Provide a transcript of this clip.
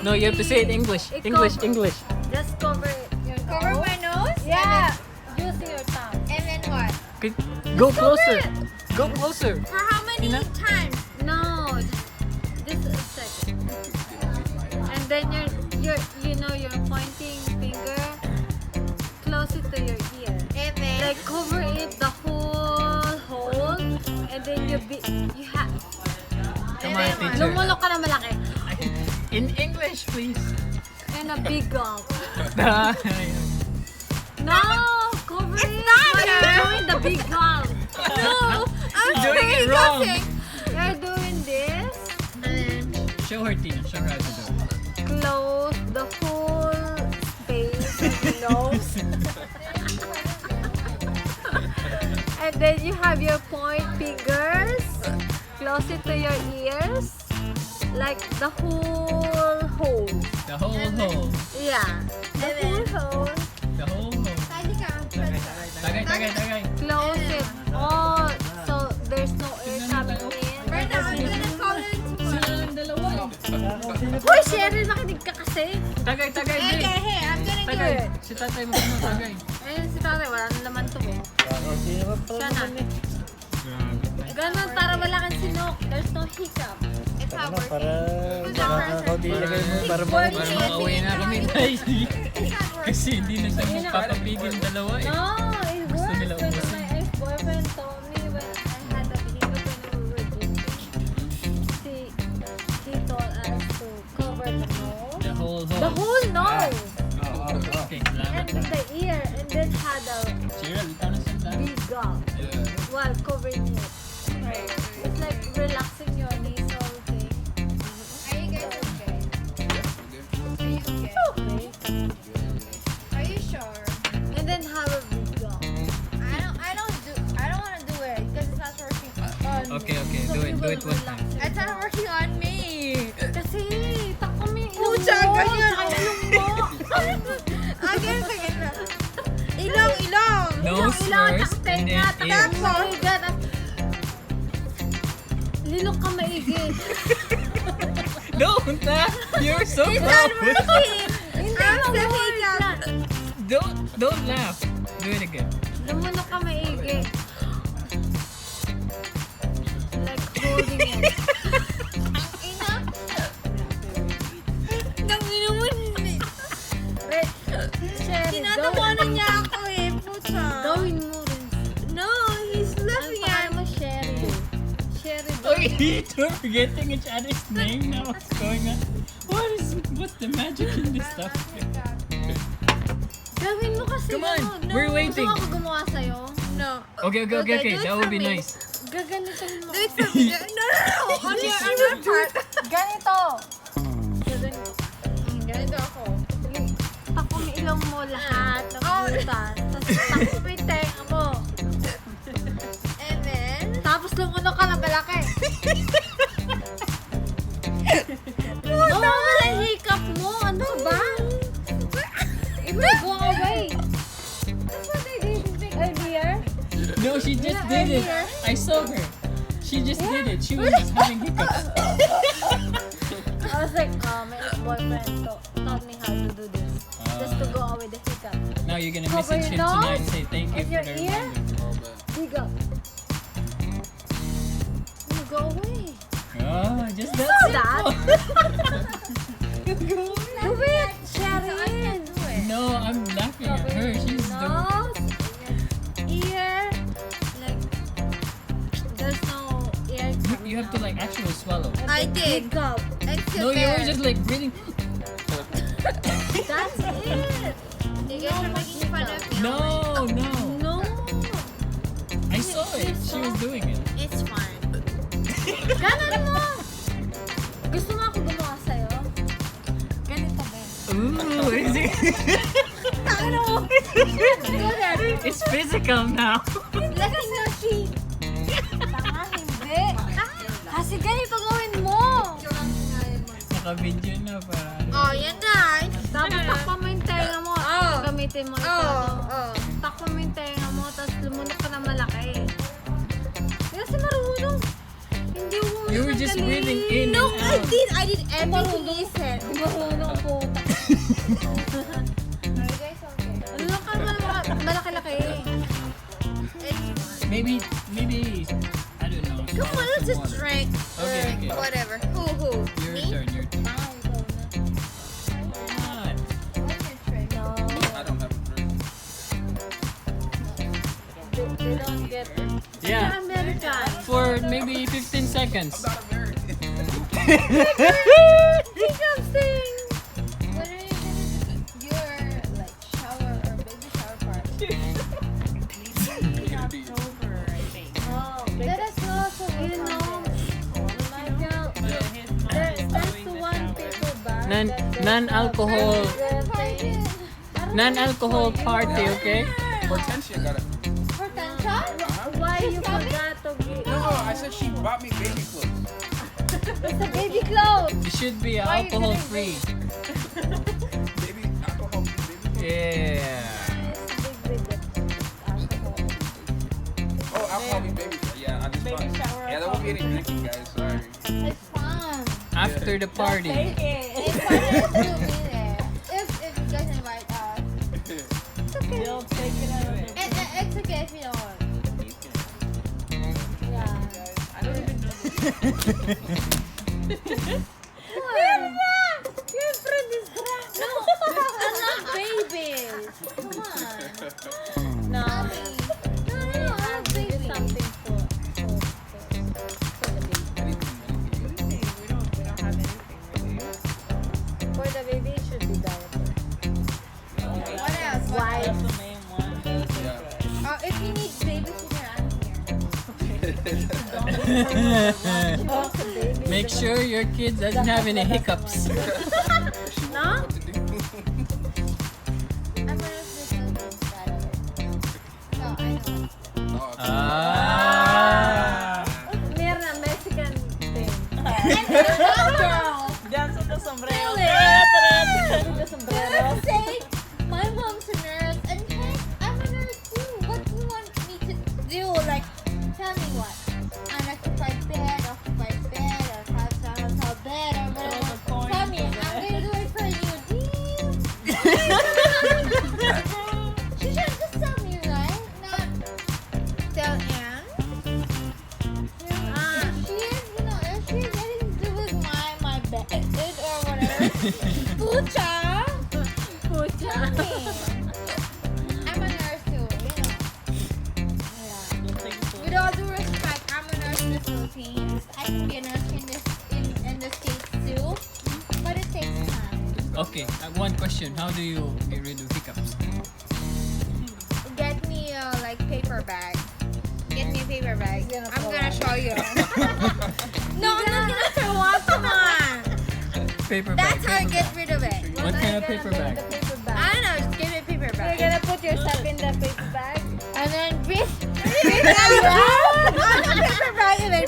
No, you have to say it in English. English. Just cover it. Cover my nose? Yeah. Using your tongue. And then what? Go closer. Go closer. For how many times? No. Just a second. And then your pointing finger close it to your ear. And then Like cover it the whole hole, and then you have. Come on, teacher. Lumulok ka na malaki. In English, please. And a big gulp. No. No, cover it. not But you're that. doing the big gulp. no, I'm Doing it wrong. You're doing this. And then Show her, Tina. Show her how to do it. Close the whole space of your nose. And then you have your point fingers. Close it to your ears. Like the whole hole. The whole hole. Yeah. The whole hole. The whole hole. Sali ka. Tagay. Close it all so there's no air coming in. Berna, I'm gonna call it. Silang dalawa. Uy, Sherry, makinig ka kasi. Tagay, Okay, Jay. hey, I'm gonna do Tagay. it. Si tatay mo ano, tagay. Ayun si tatay, wala na naman to eh. Siya na. Ganun, para wala kang sinok. There's no hiccup. It's not working. Para makauwi na kami, tay. It's not working. Kasi hindi na siya magpapapigil dalawa eh. No, it Gusto works. nila When ubusin. my ex-boyfriend told me when I had a hiccup when we were dating, he told us to cover the nose. The whole hole. The whole nose! Okay, salamat. And then the ear, and then had a Cheryl, ikaw na siya lang. big gulp while covering it. It's like relaxing your nasal thing. Are you guys okay? Are you okay? Okay. Are you sure? And then have a big gulp. I don't want to do it because it's not working. Okay, do it one time. It's not working on me. Kasi, takbo mo yung ilong Pucha, mo. ganyan. Tsaka yung ilong mo. Again, again. Ilong. Nose first, and then ear. Linok ka maigi. Don't ah! You're so It's not proud. working. Hindi I'm mo the work hiccup. yan. Don't laugh. Do it again. Lumunok ka maigi. Like holding it. Ina. Nang inuman. Wait, Sherry, Tinatawanan niya ako eh. Pucha. gawin mo rin. No, he's laughing at Ano mo, Sherry? Sherry, Oh, you're forgetting each other's name now. What's going on? What's the magic in this stuff? gawin mo kasi. Come on, ano, we're waiting. Gusto mo ako gumawa sa'yo? No. Okay. do That it would for be me. nice. Gaganitin mo. Do it for me. No. On your other part. Ganito. Ganito. Ganito ako. Takbo mo ilong mo lahat ng Oh. butas. Tapos takbo mo yung tenga mo. And then, Tapos lumunok ka na malaki. Oo, wala yung hiccup mo. Ano ka ba? It will go away. That's what I did earlier. No, she just did it. I saw her. She just did it. She was having hiccups. I was like, my ex-boyfriend taught me how to do this. Just to go away the hiccup. Now you're gonna Cover message him your tonight and nose say thank you and for your the ear. reminder. Big up. You go away. Oh, just that Saw simple. Do it, Sharon. No, I'm laughing at her. She's the. Nose, ear, like there's no ear. You have to like actually swallow. I did. Big up. It's No, you were just like breathing. That's it. You guys are making fun of me. No. No. I saw it. She was doing it. It's fine. Ganon mo. Gusto mo ako gumawa sa'yo? Ganito ba? Ooh, is it? Ano? It's physical now. Lagi na si. Tanga, hindi. Kasi ganito gawin mo. Naka-video na para. Oh, yan guys. Tapos takpan mo yung tenga mo. Gamitin mo ito. Oh. Takpan mo yung tenga mo, tapos lumunok ka na malaki. Kasi marunong. Hindi mo You were just breathing in No, and I out. did. I did everything he said. Are you guys okay? Ano ka malaki-laki? Maybe, I don't know. Come on, let's just drink. Okay, okay. Whatever. Who? Your Me? turn, your turn. Ah, ikaw na. What? What's your trick? No. I don't have a drink. They don't get Yeah, American. for maybe 15 seconds. I'm not American. Hiccups thing. What are you gonna do? Your like shower or baby shower party? Let us know so we You can know, like that's the one paper bag. Non-alcohol, party. non-alcohol party, okay? Hortensia got it. Hortensia? Why you forgot to give? No, I said she bought me baby clothes. It's a baby clothes. It should be Why you alcohol giving free. Baby alcohol free baby clothes. Yeah. Oh, alcohol free baby clothes. Yeah, I just Baby thought. shower Yeah, there won't be any drinking, guys. Sorry. It's fun. After the party. It's fun if you'll be there. If you guys invite us. They'll take it out of their And it's okay if you don't want. I don't even know this. Your friend is drunk. No, I'm not babies. Come on. No. Mommy. No, I'm not baby. Something for the baby. We don't have anything really. For the baby, it should be diaper. What else? Why? That's the main one. Those are Yeah. good. If you need babysitter, I'm here. Make sure your kid doesn't have any hiccups. She won't know what to do. I'm gonna just do this better. No, I know. Oh, okay. Ah. Meron na Mexican thing. Girl. Dance with the sombrero. With the sombrero. Say, my mom's a nurse, and heck, I'm a nurse too. What do you want me to do? Like, tell me what? Unoccupied bed, occupied bed, or house bed, or whatever. Tell me, I'm gonna do it for you. She should just tell me, right? Not tell Anne. If she's anything to do with my bed or whatever. Pucha! Tell me. I'm a nurse too, Yeah. With all due respect, I'm a nurse in the Philippines. I can be a nurse in the States too. But it takes time. Okay, one question. How do you get rid of hiccups? Get me a paper bag. Get me a paper bag. I'm gonna show you. No, I'm not gonna throw up. Come on. Paper bag. That's how I paper get bag. rid of it. What kind of paper bag? The paper bag. I don't know. Just give me a paper You're bag. gonna put yourself in the paper bag. And then breathe out loud on the paper bag and then